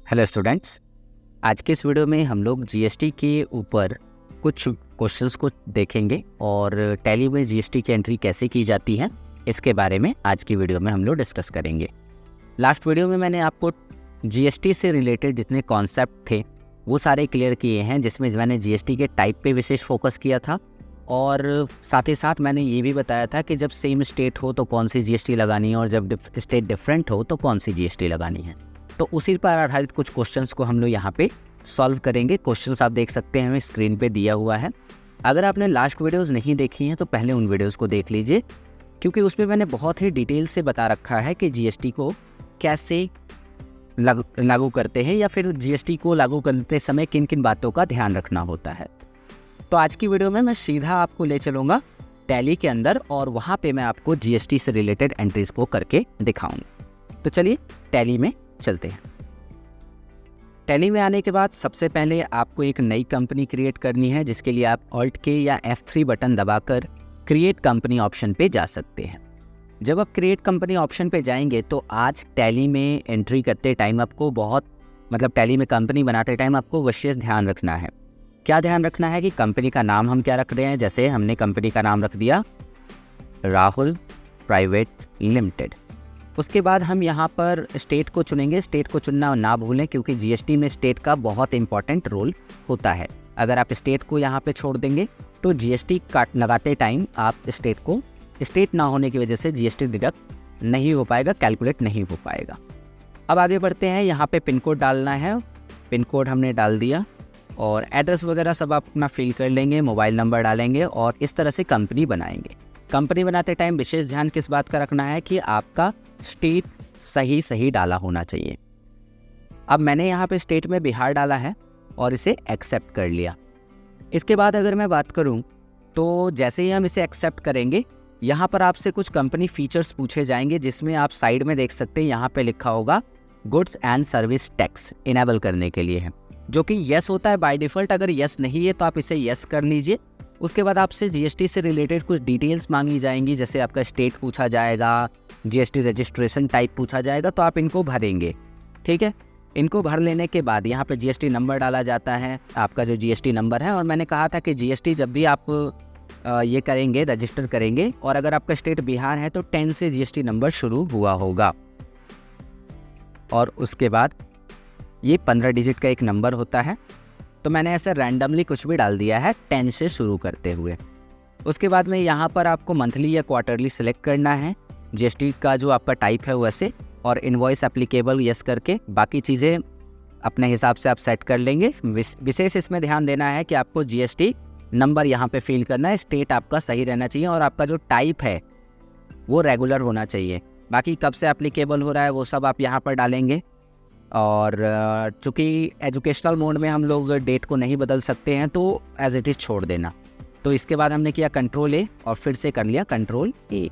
Hello students, आज के इस वीडियो में हम लोग जीएसटी के ऊपर कुछ क्वेश्चंस को देखेंगे और टैली में जीएसटी की एंट्री कैसे की जाती है इसके बारे में आज की वीडियो में हम लोग डिस्कस करेंगे। लास्ट वीडियो में मैंने आपको जीएसटी से रिलेटेड जितने कॉन्सेप्ट थे वो सारे क्लियर किए हैं, जिसमें मैंने जीएसटी के टाइप पे विशेष फोकस किया था और साथ ही साथ मैंने ये भी बताया था कि जब सेम स्टेट हो तो कौन सी जीएसटी लगानी है और जब स्टेट डिफरेंट हो तो कौन सी जीएसटी लगानी है। तो उसी पर आधारित कुछ क्वेश्चंस को हम लोग यहाँ पे सॉल्व करेंगे। क्वेश्चंस आप देख सकते हैं, हमें स्क्रीन पे दिया हुआ है। अगर आपने लास्ट वीडियोस नहीं देखी हैं तो पहले उन वीडियोस को देख लीजिए, क्योंकि उसमें मैंने बहुत ही डिटेल से बता रखा है कि जीएसटी को कैसे लागू करते हैं या फिर जीएसटी को लागू करते समय किन किन बातों का ध्यान रखना होता है। तो आज की वीडियो में मैं सीधा आपको ले चलूँगा टैली के अंदर और वहाँ पे मैं आपको जीएसटी से रिलेटेड एंट्रीज को करके दिखाऊंगा। तो चलिए टैली में चलते हैं। टैली में आने के बाद सबसे पहले आपको एक नई कंपनी क्रिएट करनी है, जिसके लिए आप ऑल्ट के या F3 बटन दबाकर क्रिएट कंपनी ऑप्शन पे जा सकते हैं। जब आप क्रिएट कंपनी ऑप्शन पे जाएंगे तो आज टैली में एंट्री करते टाइम आपको टैली में कंपनी बनाते टाइम आपको विशेष ध्यान रखना है। क्या ध्यान रखना है कि कंपनी का नाम हम क्या रख रहे हैं। जैसे हमने कंपनी का नाम रख दिया राहुल प्राइवेट लिमिटेड। उसके बाद हम यहाँ पर स्टेट को चुनेंगे। स्टेट को चुनना ना भूलें, क्योंकि जीएसटी में स्टेट का बहुत इंपॉर्टेंट रोल होता है। अगर आप स्टेट को यहाँ पे छोड़ देंगे तो जीएसटी काट लगाते टाइम आप स्टेट ना होने की वजह से जीएसटी डिडक्ट नहीं हो पाएगा, कैलकुलेट नहीं हो पाएगा। अब आगे बढ़ते हैं। यहाँ पे पिन कोड डालना है। पिन कोड हमने डाल दिया और एड्रेस वगैरह सब आप अपना फिल कर लेंगे, मोबाइल नंबर डालेंगे और इस तरह से कंपनी बनाएंगे। कंपनी बनाते टाइम विशेष ध्यान किस बात का रखना है कि आपका स्टेट सही डाला होना चाहिए। अब मैंने यहाँ पे स्टेट में बिहार डाला है और इसे एक्सेप्ट कर लिया। इसके बाद अगर मैं बात करूँ तो जैसे ही हम इसे एक्सेप्ट करेंगे, यहाँ पर आपसे कुछ कंपनी फीचर्स पूछे जाएंगे, जिसमें आप साइड में देख सकते हैं यहाँ पे लिखा होगा goods and service tax enable करने के लिए है, जो कि यस होता है बाय डिफ़ॉल्ट। अगर यस नहीं है तो आप इसे यस कर लीजिए। उसके बाद आपसे जीएसटी से रिलेटेड कुछ डिटेल्स मांगी जाएंगी, जैसे आपका स्टेट पूछा जाएगा, जीएसटी रजिस्ट्रेशन टाइप पूछा जाएगा, तो आप इनको भरेंगे। ठीक है, इनको भर लेने के बाद यहाँ पे जीएसटी नंबर डाला जाता है, आपका जो जीएसटी नंबर है। और मैंने कहा था कि जीएसटी जब भी आप ये करेंगे, रजिस्टर करेंगे, और अगर आपका स्टेट बिहार है तो 10 से जीएसटी नंबर शुरू हुआ होगा। और उसके बाद ये 15 डिजिट का एक नंबर होता है, तो मैंने ऐसे रैंडमली कुछ भी डाल दिया है 10 से शुरू करते हुए। उसके बाद में यहाँ पर आपको मंथली या क्वार्टरली सिलेक्ट करना है, जीएसटी का जो आपका टाइप है वैसे, और इनवॉइस एप्लीकेबल यस करके बाकी चीज़ें अपने हिसाब से आप सेट कर लेंगे। विशेष इसमें ध्यान देना है कि आपको जीएसटी नंबर यहाँ पे फिल करना है, स्टेट आपका सही रहना चाहिए और आपका जो टाइप है वो रेगुलर होना चाहिए। बाकी कब से एप्लीकेबल हो रहा है वो सब आप यहाँ पर डालेंगे। और चूँकि एजुकेशनल मोड में हम लोग डेट को नहीं बदल सकते हैं तो एज इट इज़ छोड़ देना। तो इसके बाद हमने किया कंट्रोल ए और फिर से कर लिया कंट्रोल ए।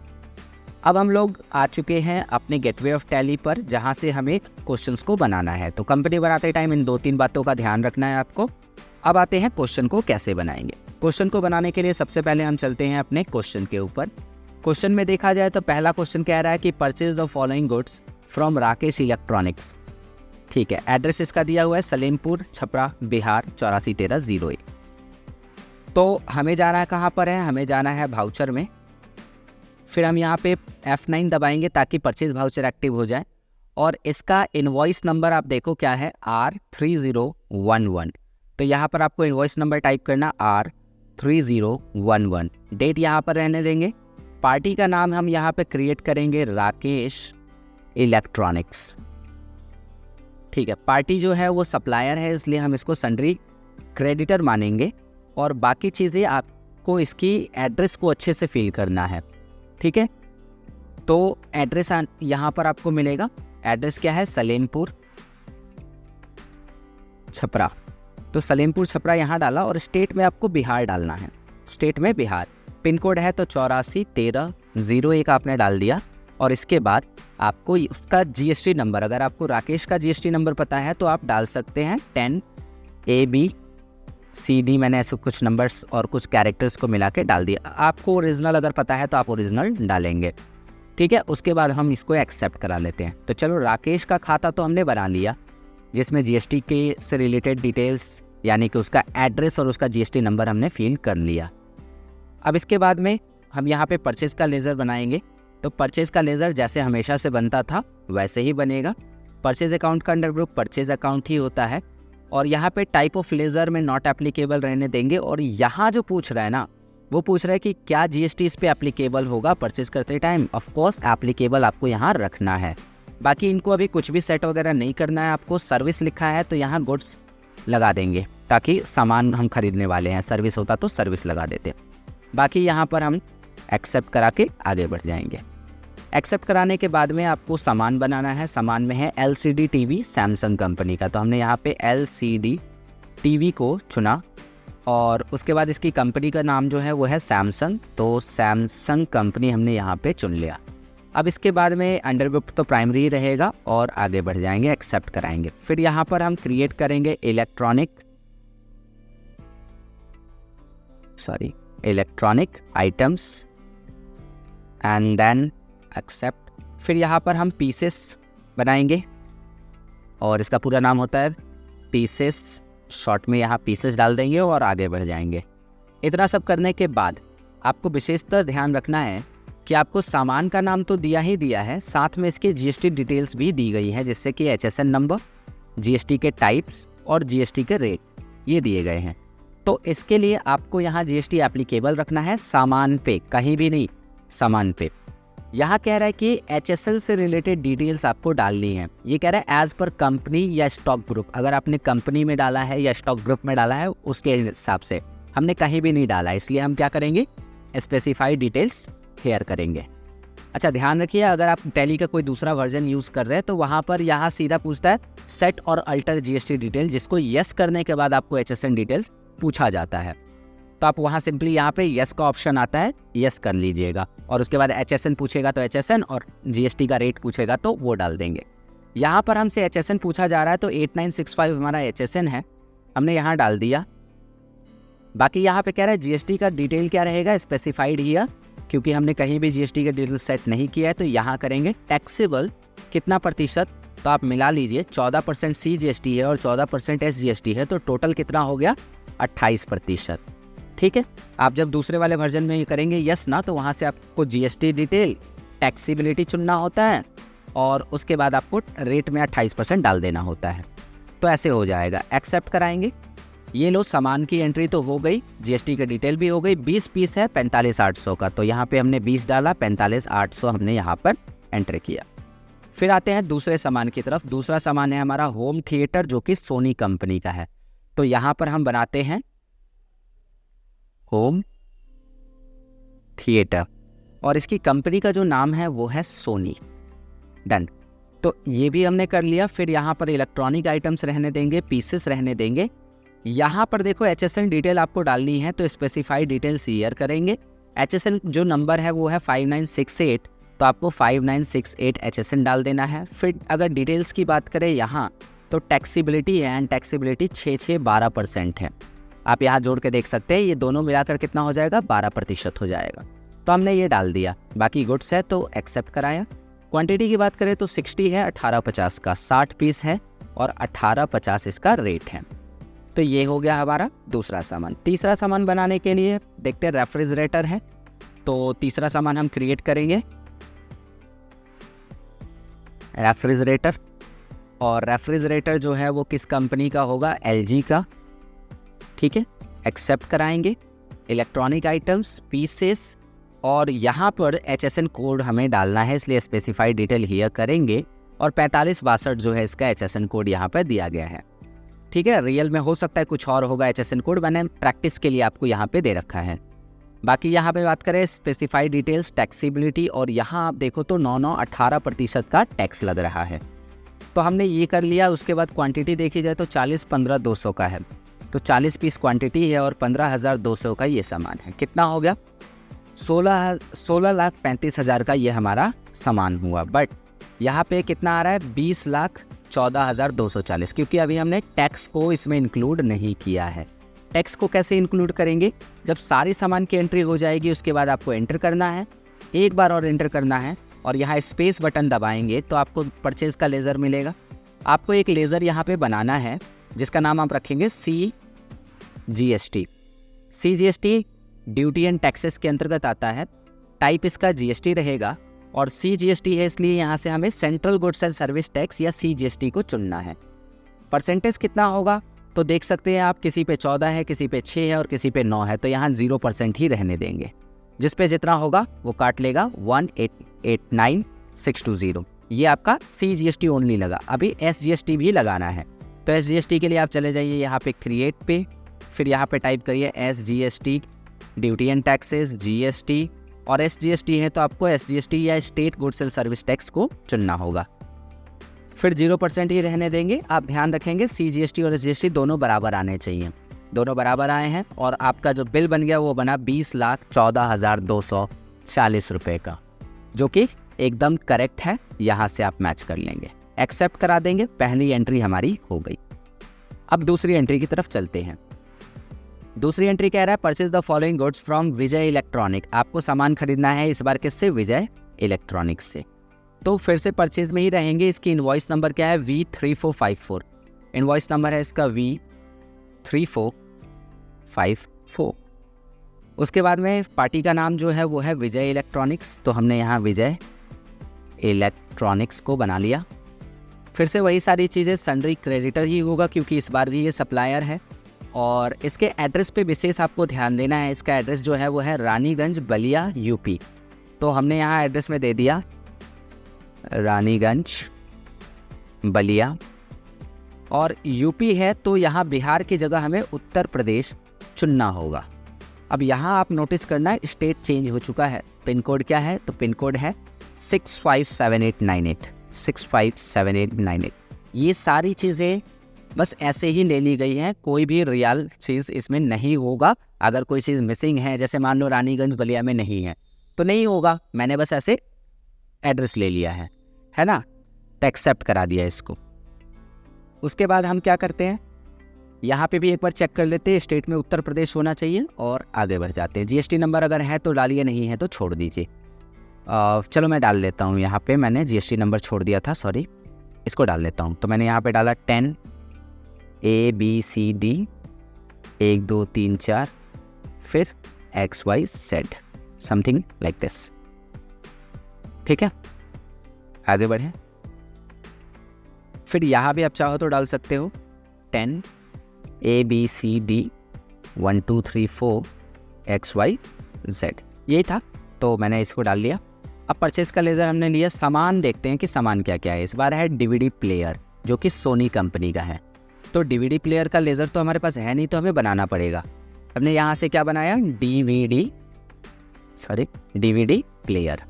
अब हम लोग आ चुके हैं अपने गेटवे ऑफ टैली पर, जहाँ से हमें क्वेश्चंस को बनाना है। तो कंपनी बनाते टाइम इन 2-3 बातों का ध्यान रखना है आपको। अब आते हैं क्वेश्चन को कैसे बनाएंगे। क्वेश्चन को बनाने के लिए सबसे पहले हम चलते हैं अपने क्वेश्चन के ऊपर। क्वेश्चन में देखा जाए तो पहला क्वेश्चन कह रहा है कि purchase the following goods from Rakesh electronics. ठीक है, एड्रेस इसका दिया हुआ है सलेमपुर छपरा बिहार 841301। तो हमें जाना है कहाँ पर है, हमें जाना है भाउचर में। फिर हम यहाँ पे F9 दबाएंगे ताकि परचेज भाउचर एक्टिव हो जाए। और इसका इनवॉइस नंबर आप देखो क्या है, R3011। तो यहाँ पर आपको इनवॉइस नंबर टाइप करना R3011। डेट यहाँ पर रहने देंगे। पार्टी का नाम हम यहाँ पे क्रिएट करेंगे राकेश इलेक्ट्रॉनिक्स। ठीक है, पार्टी जो है वो सप्लायर है, इसलिए हम इसको सन्ड्री क्रेडिटर मानेंगे। और बाकी चीज़ें आपको इसकी एड्रेस को अच्छे से फिल करना है। ठीक है, तो एड्रेस यहाँ पर आपको मिलेगा। एड्रेस क्या है, सलेमपुर छपरा। तो सलेमपुर छपरा यहाँ डाला और स्टेट में आपको बिहार डालना है। स्टेट में बिहार। पिन कोड है तो 841301 आपने डाल दिया। और इसके बाद आपको उसका जीएसटी नंबर, अगर आपको राकेश का जीएसटी नंबर पता है तो आप डाल सकते हैं 10ABCD। मैंने ऐसे कुछ नंबर्स और कुछ कैरेक्टर्स को मिला के डाल दिया। आपको ओरिजिनल अगर पता है तो आप ओरिजिनल डालेंगे। ठीक है, उसके बाद हम इसको एक्सेप्ट करा लेते हैं। तो चलो, राकेश का खाता तो हमने बना लिया। जिसमें जीएसटी के से रिलेटेड डिटेल्स यानी कि उसका एड्रेस और उसका जीएसटी नंबर हमने फिल कर लिया। अब इसके बाद में हम यहाँ पे परचेज़ का लेज़र बनाएंगे। तो परचेज़ का लेज़र जैसे हमेशा से बनता था वैसे ही बनेगा। परचेज़ अकाउंट का अंडर ग्रुप परचेज़ अकाउंट ही होता है और यहाँ पे टाइप ऑफ लेज़र में नॉट एप्लीकेबल रहने देंगे। और यहाँ जो पूछ रहा है ना, वो पूछ रहा है कि क्या जीएसटी इस पे एप्लीकेबल होगा परचेज़ करते टाइम। ऑफ कोर्स एप्लीकेबल आपको यहाँ रखना है। बाकी इनको अभी कुछ भी सेट वगैरह नहीं करना है आपको। सर्विस लिखा है तो यहाँ गुड्स लगा देंगे ताकि सामान हम खरीदने वाले हैं, सर्विस होता तो सर्विस लगा देते। बाकी यहाँ पर हम एक्सेप्ट करा के आगे बढ़ जाएंगे। एक्सेप्ट कराने के बाद में आपको सामान बनाना है। सामान में है LCD टीवी सैमसंग कंपनी का, तो हमने यहाँ पे LCD टीवी को चुना और उसके बाद इसकी कंपनी का नाम जो है वो है सैमसंग, तो सैमसंग कंपनी हमने यहाँ पे चुन लिया। अब इसके बाद में अंडर ग्रुप तो प्राइमरी ही रहेगा और आगे बढ़ जाएंगे, एक्सेप्ट कराएंगे। फिर यहाँ पर हम क्रिएट करेंगे electronic items and then accept. फिर यहाँ पर हम पीसेस बनाएंगे और इसका पूरा नाम होता है पीसेस, शॉर्ट में यहाँ पीसेस डाल देंगे और आगे बढ़ जाएंगे। इतना सब करने के बाद आपको विशेषतर ध्यान रखना है कि आपको सामान का नाम तो दिया ही दिया है, साथ में इसके जीएसटी डिटेल्स भी दी गई है, जिससे कि HSN नंबर, जीएसटी के टाइप्स और जीएसटी के रेट ये दिए गए हैं। तो इसके लिए आपको यहाँ जीएसटी एप्लीकेबल रखना है सामान पे, कहीं भी नहीं, सामान पे। यहाँ कह रहा है कि HSN से रिलेटेड डिटेल्स आपको डालनी है। ये कह रहा है एज पर कंपनी या स्टॉक ग्रुप। अगर आपने कंपनी में डाला है या स्टॉक ग्रुप में डाला है उसके हिसाब से, हमने कहीं भी नहीं डाला, इसलिए हम क्या करेंगे, स्पेसिफाई डिटेल्स हेयर करेंगे। अच्छा ध्यान रखिए, अगर आप टैली का कोई दूसरा वर्जन यूज़ कर रहे हैं तो वहाँ पर यहाँ सीधा पूछता है सेट और अल्टर जीएसटी डिटेल, जिसको यस करने के बाद आपको HSN डिटेल्स पूछा जाता है। तो आप वहाँ सिंपली यहाँ पे यस का ऑप्शन आता है, यस कर लीजिएगा और उसके बाद HSN पूछेगा तो HSN और जीएसटी का रेट पूछेगा तो वो डाल देंगे। यहाँ पर हमसे HSN पूछा जा रहा है तो 8965 हमारा HSN है, हमने यहाँ डाल दिया। बाकी यहाँ पे कह रहा है जीएसटी का डिटेल क्या रहेगा, स्पेसिफाइड हियर, क्योंकि हमने कहीं भी जीएसटी का डिटेल सेट नहीं किया है तो यहाँ करेंगे टैक्सेबल कितना प्रतिशत, तो आप मिला लीजिए 14% CGST है और 14% SGST है, तो टोटल कितना हो गया 28%। ठीक है, आप जब दूसरे वाले वर्जन में ये करेंगे यस ना, तो वहाँ से आपको जीएसटी डिटेल टैक्सीबिलिटी चुनना होता है और उसके बाद आपको रेट में 28% डाल देना होता है। तो ऐसे हो जाएगा, एक्सेप्ट कराएंगे। ये लो सामान की एंट्री तो हो गई, जीएसटी की डिटेल भी हो गई। 20 पीस है 45,800 का, तो यहाँ पे हमने 20 डाला, 45,800 हमने यहाँ पर एंटर किया। फिर आते हैं दूसरे सामान की तरफ। दूसरा सामान है हमारा होम थिएटर, जो कि सोनी कंपनी का है। तो यहाँ पर हम बनाते हैं होम थिएटर और इसकी कंपनी का जो नाम है वो है सोनी। डन, तो ये भी हमने कर लिया। फिर यहाँ पर इलेक्ट्रॉनिक आइटम्स रहने देंगे, पीसेस रहने देंगे। यहाँ पर देखो HSN डिटेल आपको डालनी है तो स्पेसिफाई डिटेल्स ईयर करेंगे। HSN जो नंबर है वो है 5968, तो आपको 5968 HSN डाल देना है। फिर अगर डिटेल्स की बात करें यहाँ तो टैक्सीबिलिटी है एंड टैक्सीबिलिटी 6-12% है। आप यहाँ जोड़ के देख सकते हैं, ये दोनों मिलाकर कितना हो जाएगा, 12% हो जाएगा। तो हमने ये डाल दिया। बाकी गुड्स है तो एक्सेप्ट कराया। क्वांटिटी की बात करें तो 60 है 1850 का, 60 पीस है और 1850 इसका रेट है। तो ये हो गया हमारा दूसरा सामान। तीसरा सामान बनाने के लिए देखते हैं, रेफ्रिजरेटर है, तो तीसरा सामान हम क्रिएट करेंगे रेफ्रिजरेटर। और रेफ्रिजरेटर जो है वो किस कंपनी का होगा, LG का। ठीक है, एक्सेप्ट कराएंगे। इलेक्ट्रॉनिक आइटम्स, पीसेस और यहाँ पर HSN कोड हमें डालना है, इसलिए स्पेसिफाई डिटेल हियर करेंगे। और 4562 जो है इसका HSN कोड यहाँ पर दिया गया है। ठीक है, रियल में हो सकता है कुछ और होगा HSN कोड, मैंने प्रैक्टिस के लिए आपको यहाँ पे दे रखा है। बाकी यहाँ पे बात करें स्पेसिफाई डिटेल्स, टैक्सीबिलिटी, और यहाँ आप देखो तो 9-18% का टैक्स लग रहा है। तो हमने ये कर लिया। उसके बाद क्वांटिटी देखी जाए तो 40-15-200 का है, तो 40 पीस क्वांटिटी है और 15,200 का ये सामान है। कितना हो गया, 16,35,000 का ये हमारा सामान हुआ। बट यहाँ पे कितना आ रहा है, 20,14,240, क्योंकि अभी हमने टैक्स को इसमें इंक्लूड नहीं किया है। टैक्स को कैसे इंक्लूड करेंगे, जब सारी सामान की एंट्री हो जाएगी उसके बाद आपको एंटर करना है, एक बार और एंटर करना है और यहाँ स्पेस बटन दबाएंगे तो आपको परचेज़ का लेज़र मिलेगा। आपको एक लेज़र यहाँ पे बनाना है जिसका नाम आप रखेंगे CGST। CGST duty and taxes के अंतर्गत आता है। टाइप इसका GST रहेगा और CGST है इसलिए यहाँ से हमें central goods and service tax या CGST को चुनना है। परसेंटेज कितना होगा तो देख सकते हैं आप, किसी पे 14 है, किसी पे 6 है और किसी पे 9 है, तो यहाँ 0% ही रहने देंगे। जिस पे जितना होगा वो काट लेगा 1889620। ये आपका CGST ओनली लगा। अभी SGST भी लगाना है, तो SGST के लिए आप चले जाइए यहाँ पे क्रिएट पे, फिर यहाँ पे टाइप करिए SGST duty and taxes GST, और SGST है तो आपको SGST या state goods and service tax को चुनना होगा। फिर 0% ही रहने देंगे। आप ध्यान रखेंगे CGST और SGST दोनों बराबर आने चाहिए। दोनों बराबर आए हैं और आपका जो बिल बन गया वो बना 20,14,240 रुपये का, जो कि एकदम करेक्ट है। यहाँ से आप मैच कर लेंगे, एक्सेप्ट करा देंगे। पहली एंट्री हमारी हो गई। अब दूसरी एंट्री की तरफ चलते हैं। दूसरी एंट्री कह रहा है purchase the following goods from Vijay electronic. आपको सामान खरीदना है इस बार किससे? विजय इलेक्ट्रॉनिक्स से। तो फिर से परचेज में ही रहेंगे। इसकी इनवॉइस नंबर क्या है? V3454। इनवॉइस नंबर है इसका V3454। उसके बाद में पार्टी का नाम जो है वो है विजय इलेक्ट्रॉनिक्स, तो हमने यहाँ विजय इलेक्ट्रॉनिक्स को बना लिया। फिर से वही सारी चीज़ें, सन्ड्री क्रेडिटर ही होगा क्योंकि इस बार भी ये सप्लायर है। और इसके एड्रेस पे विशेष आपको ध्यान देना है। इसका एड्रेस जो है वो है रानीगंज बलिया यूपी, तो हमने यहाँ एड्रेस में दे दिया रानीगंज बलिया। और यूपी है तो यहाँ बिहार की जगह हमें उत्तर प्रदेश चुनना होगा। अब यहाँ आप नोटिस करना स्टेट चेंज हो चुका है। पिन कोड क्या है? तो पिन कोड है 657898, 657898। ये सारी चीज़ें बस ऐसे ही ले ली गई हैं, कोई भी रियल चीज़ इसमें नहीं होगा। अगर कोई चीज़ मिसिंग है, जैसे मान लो रानीगंज बलिया में नहीं है तो नहीं होगा, मैंने बस ऐसे एड्रेस ले लिया है ना, तो एक्सेप्ट करा दिया इसको। उसके बाद हम क्या करते हैं, यहाँ पे भी एक बार चेक कर लेते हैं, स्टेट में उत्तर प्रदेश होना चाहिए और आगे बढ़ जाते हैं। GST नंबर अगर है तो डालिए, नहीं है तो छोड़ दीजिए। चलो मैं डाल लेता हूँ। यहाँ पे मैंने GST नंबर छोड़ दिया था, सॉरी, इसको डाल लेता हूँ। तो मैंने यहाँ पे डाला 10 ABCD 1 2 3 4 फिर XYZ समथिंग लाइक दिस। ठीक है, आगे बढ़े। फिर यहाँ भी आप चाहो तो डाल सकते हो 10 ABCD 1 2 3 4 XYZ, यही था, तो मैंने इसको डाल लिया। अब परचेज का लेज़र हमने लिया। सामान देखते हैं कि सामान क्या क्या है। इस बार है DVD प्लेयर, जो कि सोनी कंपनी का है। तो DVD प्लेयर का लेज़र तो हमारे पास है नहीं, तो हमें बनाना पड़ेगा। हमने यहाँ से क्या बनाया? DVD player.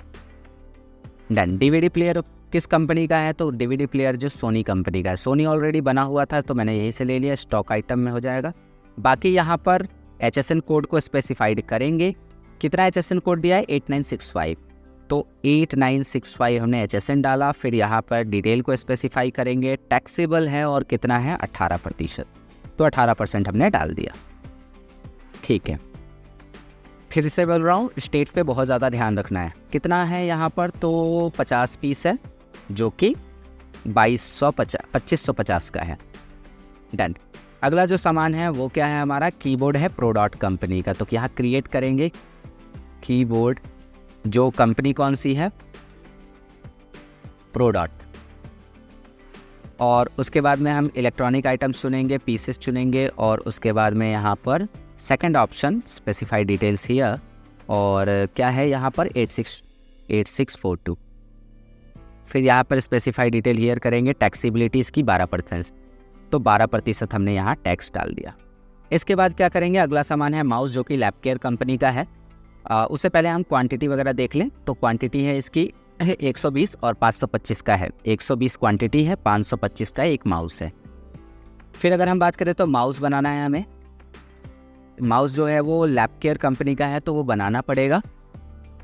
Done. DVD player किस कंपनी का है? तो DVD प्लेयर जो सोनी कंपनी का है। सोनी ऑलरेडी बना हुआ था तो मैंने यहीं से ले लिया, स्टॉक आइटम में हो जाएगा। बाकी यहाँ पर HSN कोड को स्पेसिफाइड करेंगे। कितना HSN कोड दिया है? 8965। तो 8965 हमने HSN डाला। फिर यहाँ पर डिटेल को स्पेसिफाई करेंगे, टैक्सेबल है और कितना है? 18%। तो 18% हमने डाल दिया। ठीक है, फिर से बोल रहा हूँ, स्टेट पे बहुत ज़्यादा ध्यान रखना है। कितना है यहाँ पर? तो 50 पीस है, जो कि 2550 का है। डन। अगला जो सामान है वो क्या है हमारा? कीबोर्ड है प्रोडॉट कंपनी का। तो यहाँ क्रिएट करेंगे कीबोर्ड, जो कंपनी कौन सी है? प्रोडॉट। और उसके बाद में हम इलेक्ट्रॉनिक आइटम्स चुनेंगे, पीसेस चुनेंगे, और उसके बाद में यहाँ पर second option specify details here, और क्या है यहाँ पर? 8642। फिर यहाँ पर स्पेसिफाई डिटेल हियर करेंगे। टैक्सीबिलिटी इसकी 12%, तो 12% हमने यहाँ टैक्स डाल दिया। इसके बाद क्या करेंगे? अगला सामान है माउस, जो कि लैपकेयर कंपनी का है। उससे पहले हम क्वांटिटी वगैरह देख लें। तो क्वांटिटी है इसकी 120 और 525 का है। 120 क्वांटिटी है, 525 का एक माउस है। फिर अगर हम बात करें तो माउस बनाना है हमें। माउस जो है वो लैपकेयर कंपनी का है, तो वो बनाना पड़ेगा।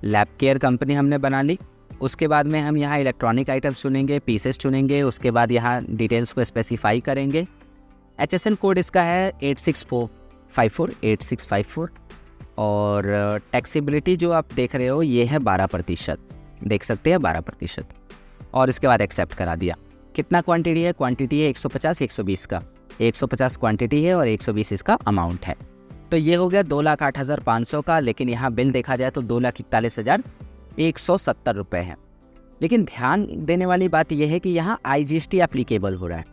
लैपकेयर कंपनी हमने बना ली। उसके बाद में हम यहाँ इलेक्ट्रॉनिक आइटम्स चुनेंगे, पीसेस चुनेंगे, उसके बाद यहाँ डिटेल्स को स्पेसिफाई करेंगे। HSN कोड इसका है 8654, और टैक्सेबिलिटी जो आप देख रहे हो ये है 12%, देख सकते हैं 12%। और इसके बाद एक्सेप्ट करा दिया। कितना क्वांटिटी है? क्वांटिटी है 150 120 का, 150 क्वांटिटी है और 120 इसका अमाउंट है। तो ये हो गया 2,08,500 का, लेकिन यहाँ बिल देखा जाए तो 2,41,170 रुपये है। लेकिन ध्यान देने वाली बात यह है कि यहाँ IGST एप्लीकेबल हो रहा है।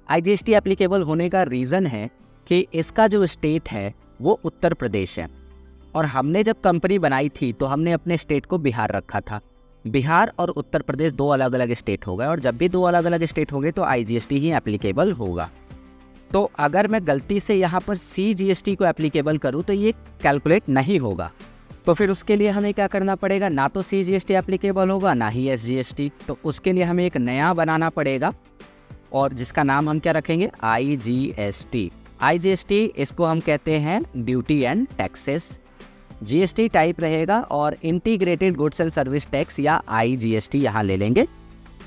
IGST एप्लीकेबल होने का रीज़न है कि इसका जो स्टेट है वो उत्तर प्रदेश है, और हमने जब कंपनी बनाई थी तो हमने अपने स्टेट को बिहार रखा था। बिहार और उत्तर प्रदेश 2 अलग अलग स्टेट हो गए, और जब भी 2 अलग अलग स्टेट हो गए तो IGST ही एप्लीकेबल होगा। तो अगर मैं गलती से यहाँ पर CGST को एप्लीकेबल करूँ तो ये कैलकुलेट नहीं होगा। तो फिर उसके लिए हमें क्या करना पड़ेगा? ना तो CGST एप्लीकेबल होगा, ना ही SGST। तो उसके लिए हमें एक नया बनाना पड़ेगा, और जिसका नाम हम क्या रखेंगे? IGST। IGST इसको हम कहते हैं duty and taxes. GST type रहेगा, और integrated goods and service tax या IGST यहाँ ले लेंगे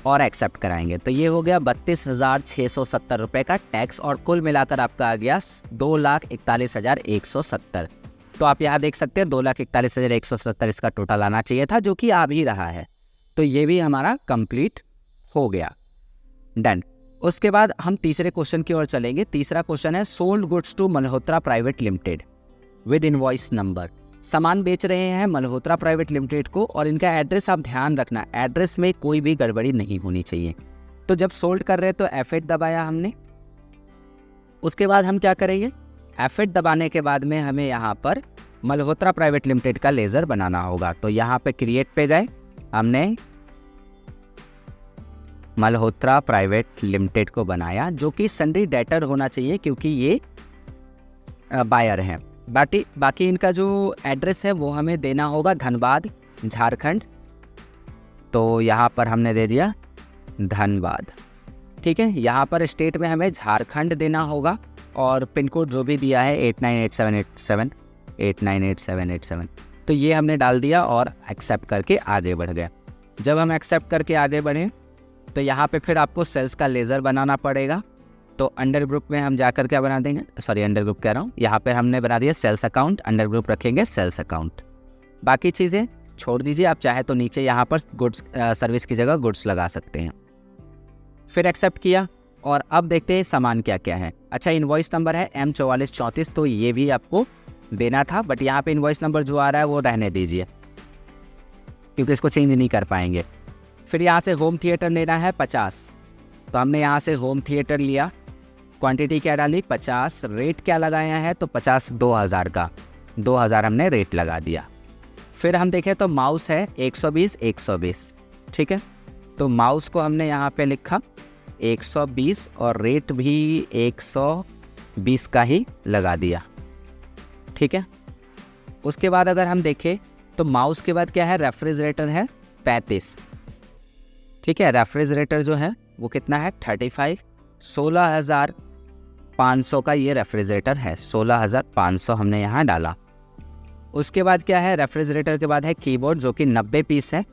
और एक्सेप्ट कराएंगे। तो ये हो गया 32,670 रुपये का टैक्स, और कुल मिलाकर आपका आ गया 2,41,170। तो आप यहाँ देख सकते हैं 2,41,170 इसका टोटल आना चाहिए था, जो कि आ भी रहा है। तो ये भी हमारा कंप्लीट हो गया, डन। उसके बाद हम तीसरे क्वेश्चन की ओर चलेंगे। तीसरा क्वेश्चन है sold goods to Malhotra private limited with invoice number. सामान बेच रहे हैं मल्होत्रा प्राइवेट लिमिटेड को, और इनका एड्रेस आप ध्यान रखना, एड्रेस में कोई भी गड़बड़ी नहीं होनी चाहिए। तो जब सोल्ड कर रहे हैं तो F8 दबाया हमने। उसके बाद हम क्या करेंगे? F8 दबाने के बाद में हमें यहाँ पर मल्होत्रा प्राइवेट लिमिटेड का लेज़र बनाना होगा। तो यहाँ पे क्रिएट पे गए, हमने मल्होत्रा प्राइवेट लिमिटेड को बनाया, जो कि सन्ड्री डेटर होना चाहिए क्योंकि ये बायर हैं। बाकी इनका जो एड्रेस है वो हमें देना होगा धनबाद, झारखंड। तो यहाँ पर हमने दे दिया धनबाद, ठीक है। यहाँ पर स्टेट में हमें झारखंड देना होगा, और पिन कोड जो भी दिया है 898787 898787, तो ये हमने डाल दिया और एक्सेप्ट करके आगे बढ़ गए। जब हम एक्सेप्ट करके आगे बढ़े तो यहाँ पे फिर आपको सेल्स का लेज़र बनाना पड़ेगा। तो अंडर ग्रुप में हम जाकर क्या बना देंगे? सॉरी, अंडर ग्रुप कह रहा हूँ, यहाँ पे हमने बना दिया सेल्स अकाउंट, अंडर ग्रुप रखेंगे सेल्स अकाउंट। बाकी चीज़ें छोड़ दीजिए, आप चाहे तो नीचे यहाँ पर गुड्स सर्विस की जगह गुड्स लगा सकते हैं। फिर एक्सेप्ट किया, और अब देखते हैं सामान क्या क्या है। अच्छा, इनवॉइस नंबर है M4434, तो ये भी आपको देना था, बट यहाँ पे इनवॉइस नंबर जो आ रहा है वो रहने दीजिए क्योंकि इसको चेंज नहीं कर पाएंगे। फिर यहाँ से होम थिएटर लेना है 50, तो हमने यहाँ से होम थिएटर लिया। क्वांटिटी क्या डाली? 50। रेट क्या लगाया है? तो 50 2000 का, 2000 हमने रेट लगा दिया। फिर हम देखें तो माउस है 120 120, ठीक है। तो माउस को हमने यहाँ पे लिखा 120, और रेट भी 120 का ही लगा दिया, ठीक है। उसके बाद अगर हम देखें तो माउस के बाद क्या है? रेफ्रिजरेटर है 35, ठीक है। रेफ्रिजरेटर जो है वो कितना है? 35। 16,500 का ये रेफ्रिजरेटर है, 16,500 हमने यहाँ डाला। उसके बाद क्या है? रेफ्रिजरेटर के बाद है कीबोर्ड, जो कि 90 पीस है,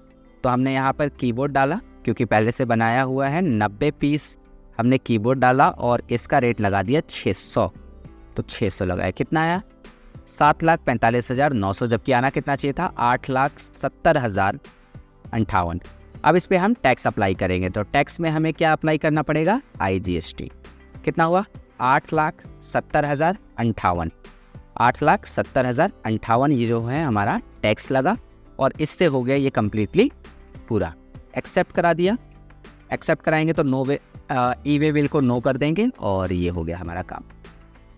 तो हमने यहाँ पर कीबोर्ड डाला क्योंकि पहले से बनाया हुआ है। 90 पीस हमने कीबोर्ड डाला, और इसका रेट लगा दिया 600, तो 600 लगाया। कितना आया? 7,45,900, जबकि आना कितना चाहिए था? 8,70,058। अब इस पर हम टैक्स अप्लाई करेंगे, तो टैक्स में हमें क्या अप्लाई करना पड़ेगा? IGST। कितना हुआ? 8,70,058, 8,70,058 ये जो है हमारा टैक्स लगा, और इससे हो गया ये कम्प्लीटली पूरा। एक्सेप्ट करा दिया। एक्सेप्ट कराएंगे तो नो वे ई वे बिल को नो कर देंगे, और ये हो गया हमारा काम।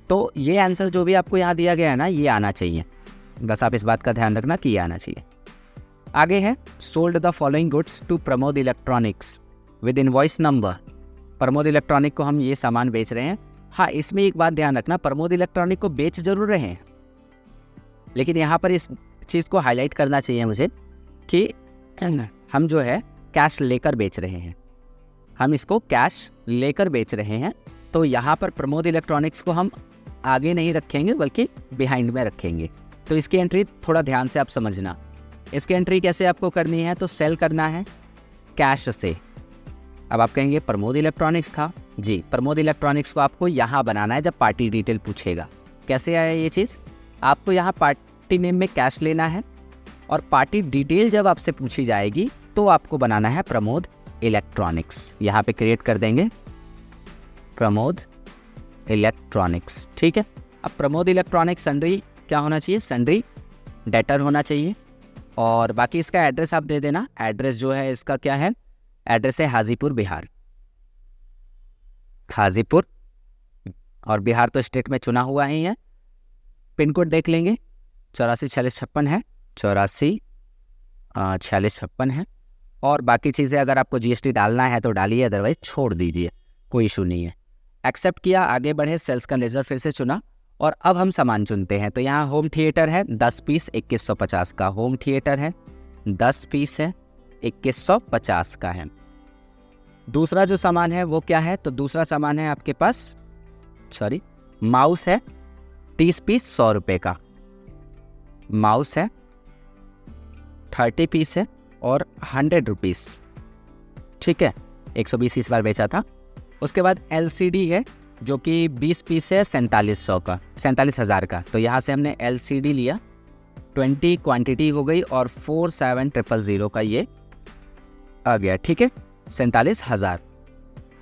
तो ये आंसर जो भी आपको यहाँ दिया गया है ना, ये आना चाहिए, बस आप इस बात का ध्यान रखना कि ये आना चाहिए। आगे है sold the following goods to Pramod electronics with invoice number. Pramod electronic को हम ये सामान बेच रहे हैं। हाँ, इसमें एक बात ध्यान रखना, प्रमोद इलेक्ट्रॉनिक को बेच जरूर रहे हैं, लेकिन यहाँ पर इस चीज़ को हाईलाइट करना चाहिए मुझे कि हम जो है कैश लेकर बेच रहे हैं, हम इसको कैश लेकर बेच रहे हैं। तो यहाँ पर प्रमोद इलेक्ट्रॉनिक्स को हम आगे नहीं रखेंगे बल्कि बिहाइंड में रखेंगे। तो इसकी एंट्री थोड़ा ध्यान से आप समझना। इसकी एंट्री कैसे आपको करनी है? तो सेल करना है कैश से। अब आप कहेंगे प्रमोद इलेक्ट्रॉनिक्स था, जी प्रमोद इलेक्ट्रॉनिक्स को आपको यहाँ बनाना है जब पार्टी डिटेल पूछेगा। कैसे आया ये चीज़? आपको यहाँ पार्टी नेम में कैश लेना है, और पार्टी डिटेल जब आपसे पूछी जाएगी तो आपको बनाना है प्रमोद इलेक्ट्रॉनिक्स, यहाँ पे क्रिएट कर देंगे प्रमोद इलेक्ट्रॉनिक्स। ठीक है, अब प्रमोद इलेक्ट्रॉनिक्स सन्ड्री क्या होना चाहिए, सन्ड्री डेटर होना चाहिए। और बाकी इसका एड्रेस आप दे देना। एड्रेस जो है इसका क्या है, एड्रेस है हाजीपुर बिहार, हाजीपुर, और बिहार तो स्टेट में चुना हुआ ही है। पिन कोड देख लेंगे 844656 है, 844656 है। और बाकी चीज़ें अगर आपको जीएसटी डालना है तो डालिए, अदरवाइज छोड़ दीजिए, कोई इशू नहीं है। एक्सेप्ट किया, आगे बढ़े, सेल्स का लेज़र फिर से चुना और अब हम सामान चुनते हैं। तो यहाँ होम थिएटर है 10 पीस 2150 का, होम थिएटर है 10 पीस है 2150 का है। दूसरा जो सामान है वो क्या है, तो दूसरा सामान है आपके पास माउस है 30 पीस 100 रुपये का, माउस है 30 पीस है और 100 रुपीज़। ठीक है, 120 इस बार बेचा था। उसके बाद LCD है जो कि 20 पीस है 4700 का, 47,000 का। तो यहाँ से हमने LCD लिया, 20 क्वांटिटी हो गई और 47,000 का ये आ गया। ठीक है, 47,000।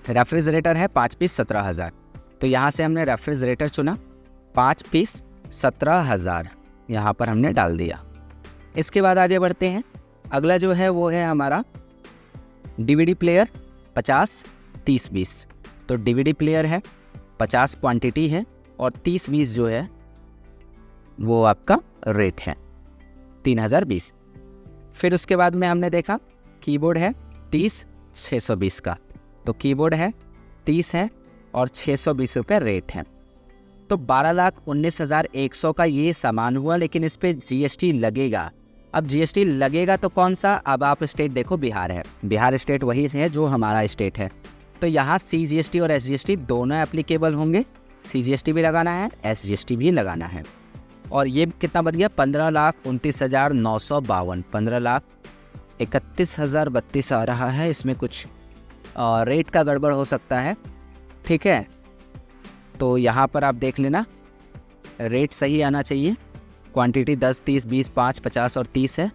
रेफ्रिजरेटर है 5 पीस 17,000, तो यहाँ से हमने रेफ्रिजरेटर चुना, 5 पीस 17,000 यहाँ पर हमने डाल दिया। इसके बाद आगे बढ़ते हैं। अगला जो है वो है हमारा DVD प्लेयर 50-30 पीस। तो DVD प्लेयर है 50 क्वांटिटी है और 30 पीस जो है वो आपका रेट है 3020। फिर उसके बाद में हमने देखा कीबोर्ड है 30-620 का, तो कीबोर्ड है 30 है और 620 रुपये रेट है। तो 12,19,100 का ये सामान हुआ, लेकिन इस पे GST लगेगा। अब GST लगेगा तो कौन सा, अब आप स्टेट देखो, बिहार है, बिहार स्टेट वही है जो हमारा स्टेट है। तो यहाँ CGST और SGST दोनों एप्लीकेबल होंगे, CGST भी लगाना है, SGST भी लगाना है। और ये कितना बन गया, 15,29,952, 15,31,032 आ रहा है। इसमें कुछ रेट का गड़बड़ हो सकता है। ठीक है, तो यहाँ पर आप देख लेना, रेट सही आना चाहिए। क्वांटिटी 10, 30, 20, 5, 50 और 30 है,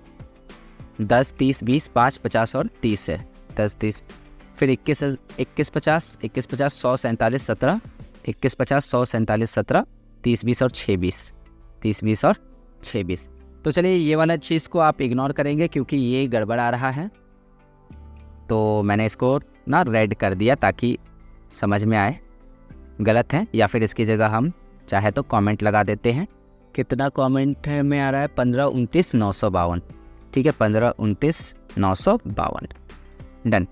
10, 30, 20, 5, 50 और 30 है, 10, 30, फिर 21, 50, 21, 50, 100, 47, 17, 21, 50, 100, 47, 17, 30, 20 और 6, 20, 30, 20 और 6, 20। तो चलिए ये वाला चीज़ को आप इग्नोर करेंगे क्योंकि ये गड़बड़ आ रहा है, तो मैंने इसको ना रेड कर दिया ताकि समझ में आए गलत है। या फिर इसकी जगह हम चाहे तो कमेंट लगा देते हैं। कितना कमेंट में आ रहा है, 15,29,952। ठीक है, 15,29,952 डन।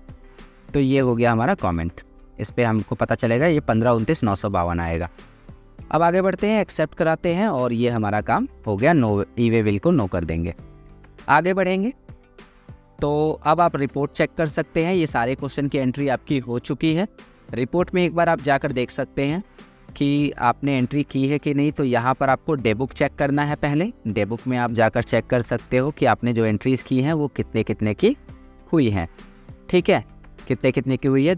तो ये हो गया हमारा कमेंट, इस पे हमको पता चलेगा ये 15,29,952 आएगा। अब आगे बढ़ते हैं, एक्सेप्ट कराते हैं और ये हमारा काम हो गया। नो ई-वे बिल को नो कर देंगे। आगे बढ़ेंगे तो अब आप रिपोर्ट चेक कर सकते हैं। ये सारे क्वेश्चन की एंट्री आपकी हो चुकी है। रिपोर्ट में एक बार आप जाकर देख सकते हैं कि आपने एंट्री की है कि नहीं। तो यहाँ पर आपको डे बुक चेक करना है। पहले डे बुक में आप जाकर चेक कर सकते हो कि आपने जो एंट्रीज़ की हैं वो कितने कितने की हुई हैं। ठीक है, कितने कितने की हुई है।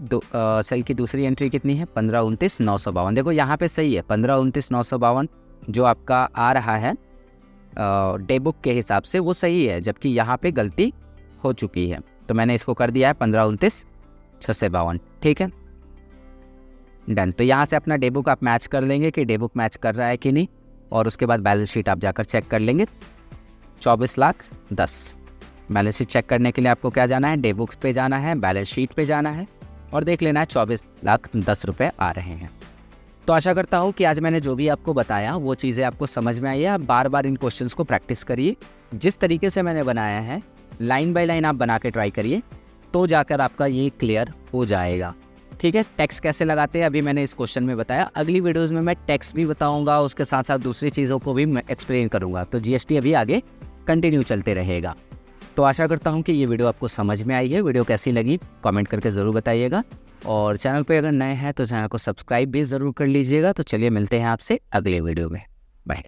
सेल की दूसरी एंट्री कितनी है, 15,29,952। देखो यहाँ पे सही है, 15,29,952 जो आपका आ रहा है डे बुक के हिसाब से वो सही है, जबकि यहाँ पे गलती हो चुकी है। तो मैंने इसको कर दिया है 15,29,652। ठीक है, डन। तो यहाँ से अपना डे बुक आप मैच कर लेंगे कि डे बुक मैच कर रहा है कि नहीं, और उसके बाद बैलेंस शीट आप जाकर चेक कर लेंगे। 24,10,00,000 बैलेंस शीट चेक करने के लिए आपको क्या जाना है, डे बुक्स पे जाना है, बैलेंस शीट पे जाना है और देख लेना है 24,10,00,000 रुपये आ रहे हैं। तो आशा करता हूँ कि आज मैंने जो भी आपको बताया वो चीज़ें आपको समझ में आई है। आप बार बार इन क्वेश्चंस को प्रैक्टिस करिए। जिस तरीके से मैंने बनाया है लाइन बाय लाइन आप बना के ट्राई करिए, तो जाकर आपका ये क्लियर हो जाएगा। ठीक है, टैक्स कैसे लगाते हैं अभी मैंने इस क्वेश्चन में बताया। अगली वीडियोज़ में मैं टैक्स भी बताऊँगा, उसके साथ साथ दूसरी चीज़ों को भी मैं एक्सप्लेन करूँगा। तो GST अभी आगे कंटिन्यू चलते रहेगा। तो आशा करता हूँ कि ये वीडियो आपको समझ में आई है। वीडियो कैसी लगी कमेंट करके ज़रूर बताइएगा, और चैनल पे अगर नए हैं तो चैनल को सब्सक्राइब भी ज़रूर कर लीजिएगा। तो चलिए मिलते हैं आपसे अगले वीडियो में, बाय।